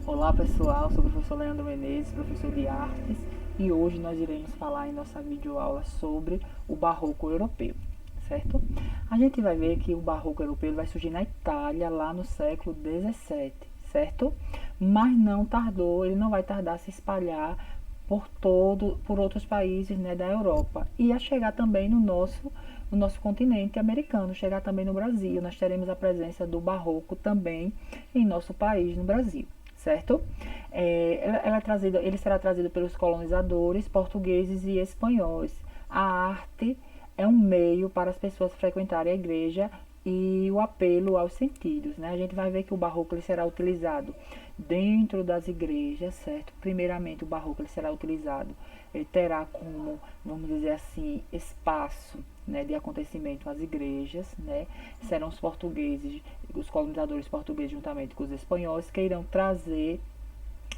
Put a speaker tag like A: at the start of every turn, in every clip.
A: Olá pessoal, sou o professor Leandro Menezes, professor de artes, e hoje nós iremos falar em nossa videoaula sobre o barroco europeu, certo? A gente vai ver que o barroco europeu vai surgir na Itália lá no século XVII, certo? Mas não tardou, ele não vai tardar a se espalhar por outros países, né, da Europa, e a chegar também no nosso continente americano, chegar também no Brasil. Nós teremos a presença do barroco também em nosso país, no Brasil, certo? Ele será trazido pelos colonizadores portugueses e espanhóis. A arte é um meio para as pessoas frequentarem a igreja e o apelo aos sentidos, né? A gente vai ver que o barroco ele será utilizado dentro das igrejas, certo? Primeiramente, o barroco ele será utilizado, ele terá como, vamos dizer assim, espaço, né, de acontecimento as igrejas, né? Serão os portugueses, os colonizadores portugueses juntamente com os espanhóis que irão trazer,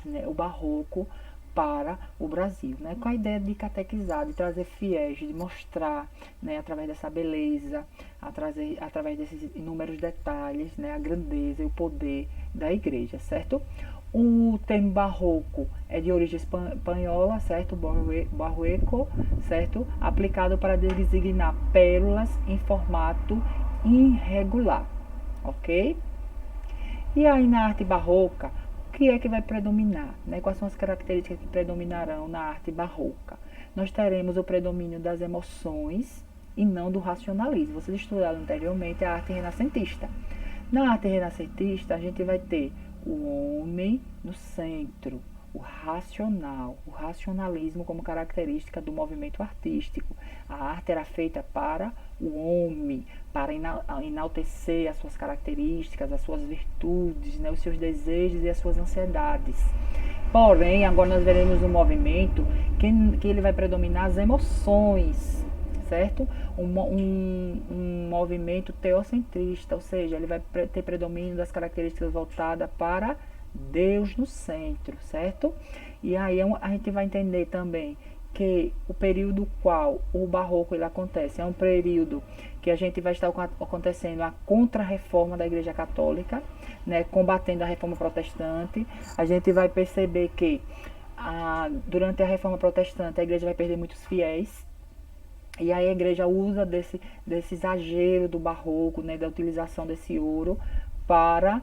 A: né, o barroco para o Brasil, né, com a ideia de catequizar, de trazer fiéis, de mostrar, né, através dessa beleza, através desses inúmeros detalhes, né, a grandeza e o poder da igreja, certo? O termo barroco é de origem espanhola, certo? Barroco, certo? Aplicado para designar pérolas em formato irregular, ok? E aí na arte barroca, o que é que vai predominar? Né? Quais são as características que predominarão na arte barroca? Nós teremos o predomínio das emoções e não do racionalismo. Vocês estudaram anteriormente a arte renascentista. Na arte renascentista, a gente vai ter o homem no centro, o racional, o racionalismo como característica do movimento artístico. A arte era feita para o homem, para enaltecer as suas características, as suas virtudes, né, os seus desejos e as suas ansiedades. Porém, agora nós veremos um movimento que ele vai predominar as emoções, certo? Um movimento teocentrista, ou seja, ele vai ter predomínio das características voltadas para Deus no centro, certo? E aí a gente vai entender também que o período qual o barroco ele acontece é um período que a gente vai estar acontecendo a contra-reforma da Igreja Católica, né, combatendo a reforma protestante. A gente vai perceber que durante a reforma protestante a igreja vai perder muitos fiéis, e aí a igreja usa desse exagero do barroco, né, da utilização desse ouro para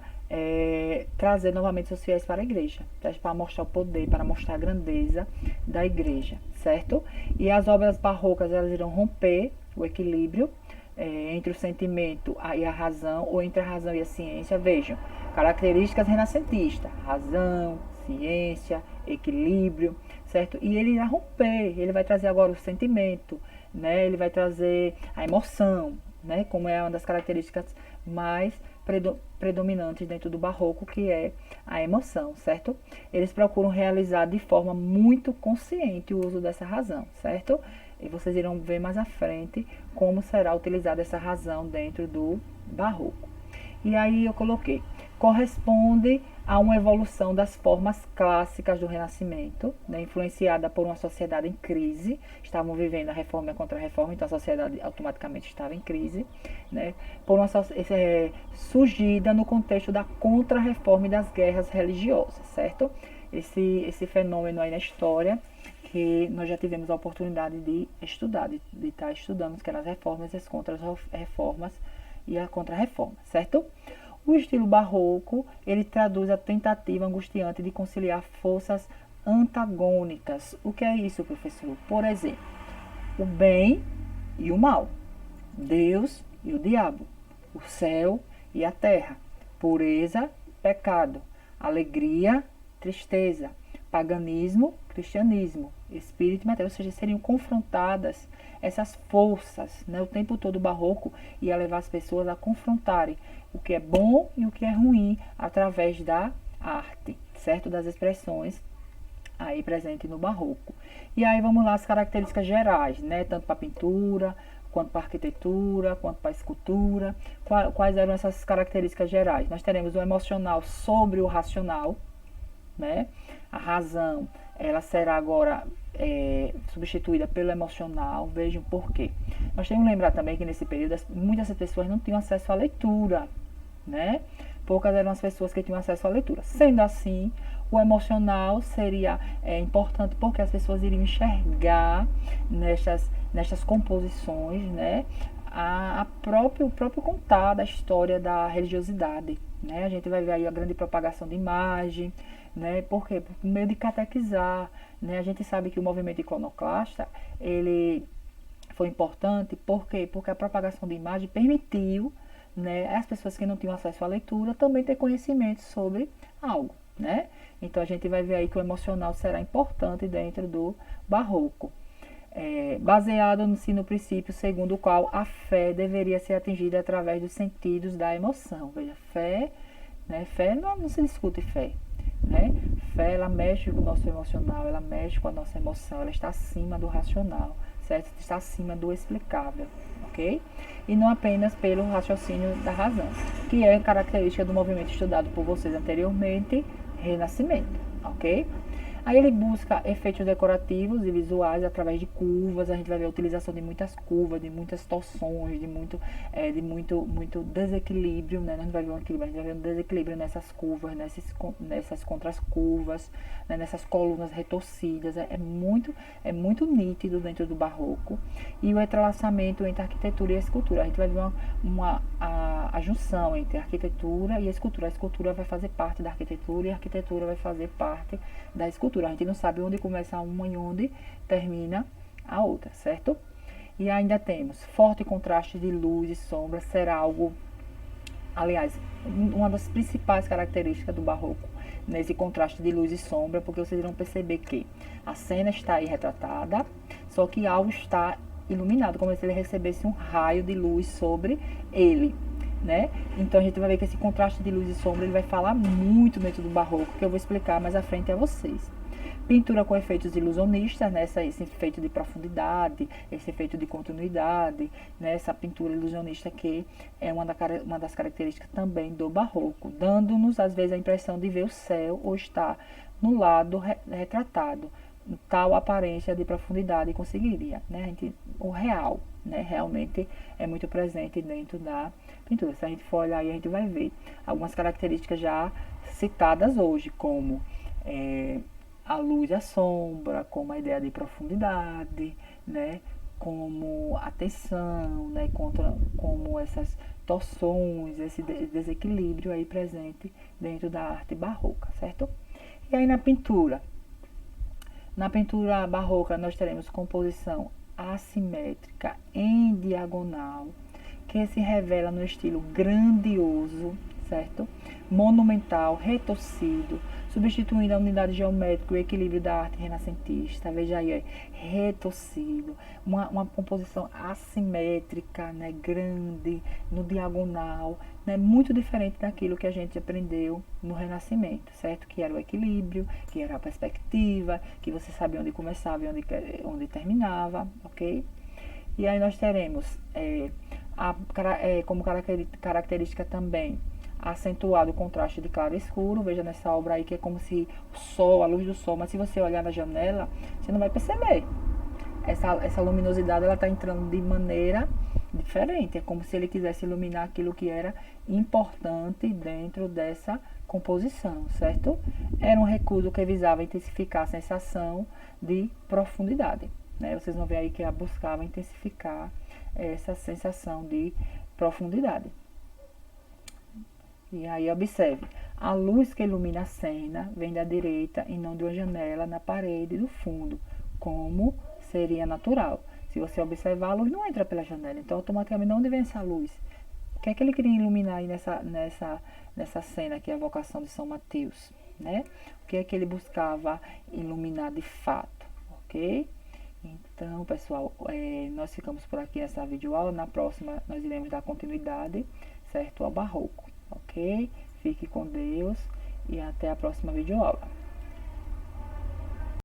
A: trazer novamente seus fiéis para a igreja, para mostrar o poder, para mostrar a grandeza da igreja, certo? E as obras barrocas elas irão romper o equilíbrio entre o sentimento e a razão, ou entre a razão e a ciência. Vejam, características renascentistas: razão, ciência, equilíbrio, certo? E ele irá romper, ele vai trazer agora o sentimento, né? Ele vai trazer a emoção, né? Como é uma das características mais predominantes dentro do barroco, que é a emoção, certo? Eles procuram realizar de forma muito consciente o uso dessa razão, certo? E vocês irão ver mais à frente como será utilizada essa razão dentro do barroco. E aí eu coloquei, corresponde a uma evolução das formas clássicas do Renascimento, né, influenciada por uma sociedade em crise. Estavam vivendo a reforma e a contra-reforma, então a sociedade automaticamente estava em crise, né, por uma surgida no contexto da contra-reforma e das guerras religiosas, certo? Esse fenômeno aí na história que nós já tivemos a oportunidade de estudar, de estar estudando, que eram as reformas, as contra-reformas e a contra-reforma, certo? O estilo barroco, ele traduz a tentativa angustiante de conciliar forças antagônicas. O que é isso, professor? Por exemplo, o bem e o mal, Deus e o diabo, o céu e a terra, pureza, pecado, alegria, tristeza, paganismo, cristianismo, espírito e matéria. Ou seja, seriam confrontadas essas forças, né? O tempo todo o barroco ia levar as pessoas a confrontarem o que é bom e o que é ruim através da arte, certo? Das expressões aí presente no barroco. E aí vamos lá as características gerais, né? Tanto para pintura, quanto para arquitetura, quanto para escultura. Quais eram essas características gerais? Nós teremos o emocional sobre o racional, né? A razão, ela será agora substituída pelo emocional. Vejam por quê. Nós temos que lembrar também que nesse período muitas pessoas não tinham acesso à leitura, né? poucas eram as pessoas que tinham acesso à leitura. Sendo assim, o emocional seria importante porque as pessoas iriam enxergar nestas composições, né, o próprio contar da história da religiosidade, né? A gente vai ver aí a grande propagação de imagem, né? Por quê? Por meio de catequizar, né? A gente sabe que o movimento iconoclasta, ele foi importante, por quê? Porque a propagação de imagem permitiu, né, as pessoas que não tinham acesso à leitura também ter conhecimento sobre algo, né? Então a gente vai ver aí que o emocional será importante dentro do barroco. Baseado-se no princípio segundo o qual a fé deveria ser atingida através dos sentidos da emoção. Veja, fé, né? Fé não se discute fé, né? Fé, ela mexe com o nosso emocional, ela mexe com a nossa emoção, ela está acima do racional, certo? Está acima do explicável, ok? E não apenas pelo raciocínio da razão, que é característica do movimento estudado por vocês anteriormente, Renascimento, ok? Aí ele busca efeitos decorativos e visuais através de curvas. A gente vai ver a utilização de muitas curvas, de muitas torções, de muito desequilíbrio, né? A gente vai ver um equilíbrio, a gente vai ver um desequilíbrio nessas curvas, nessas contracurvas, né? Nessas colunas retorcidas. É muito nítido dentro do barroco. E o entrelaçamento entre a arquitetura e a escultura. A gente vai ver a junção entre a arquitetura e a escultura. A escultura vai fazer parte da arquitetura e a arquitetura vai fazer parte da escultura. A gente não sabe onde começa uma e onde termina a outra, certo? E ainda temos forte contraste de luz e sombra, será algo, aliás, uma das principais características do barroco, nesse contraste de luz e sombra, porque vocês irão perceber que a cena está aí retratada, só que algo está iluminado, como se ele recebesse um raio de luz sobre ele, né? Então a gente vai ver que esse contraste de luz e sombra ele vai falar muito dentro do barroco, que eu vou explicar mais à frente a vocês. Pintura com efeitos ilusionistas, né? Esse efeito de profundidade, esse efeito de continuidade, né? Essa pintura ilusionista que é uma das características também do barroco, dando-nos às vezes a impressão de ver o céu ou estar no lado retratado, tal aparência de profundidade conseguiria, né? O real, né? Realmente é muito presente dentro da pintura. Se a gente for olhar aí, a gente vai ver algumas características já citadas hoje, como a luz e a sombra, como a ideia de profundidade, né? Como a tensão, né? Como essas torções, esse desequilíbrio aí presente dentro da arte barroca, certo? E aí na pintura barroca nós teremos composição assimétrica em diagonal, que se revela no estilo grandioso, certo? Monumental, retorcido, substituindo a unidade geométrica e o equilíbrio da arte renascentista. Veja aí, retorcido, uma composição assimétrica, né, grande, no diagonal, né, muito diferente daquilo que a gente aprendeu no Renascimento, certo? Que era o equilíbrio, que era a perspectiva, que você sabia onde começava e onde terminava, ok? E aí nós teremos como característica também acentuado o contraste de claro e escuro. Veja nessa obra aí que é como se o sol, a luz do sol, mas se você olhar na janela, você não vai perceber. Essa luminosidade ela está entrando de maneira diferente. É como se ele quisesse iluminar aquilo que era importante dentro dessa composição, certo? Era um recurso que visava intensificar a sensação de profundidade, né? Vocês vão ver aí que ela buscava intensificar essa sensação de profundidade. E aí observe, a luz que ilumina a cena vem da direita e não de uma janela na parede do fundo, como seria natural. Se você observar, a luz não entra pela janela, então automaticamente de onde vem essa luz? O que é que ele queria iluminar aí nessa cena aqui, a vocação de São Mateus, né? O que é que ele buscava iluminar de fato, ok? Então, pessoal, nós ficamos por aqui nessa videoaula. Na próxima, nós iremos dar continuidade, certo, ao barroco, ok? Fique com Deus e até a próxima videoaula.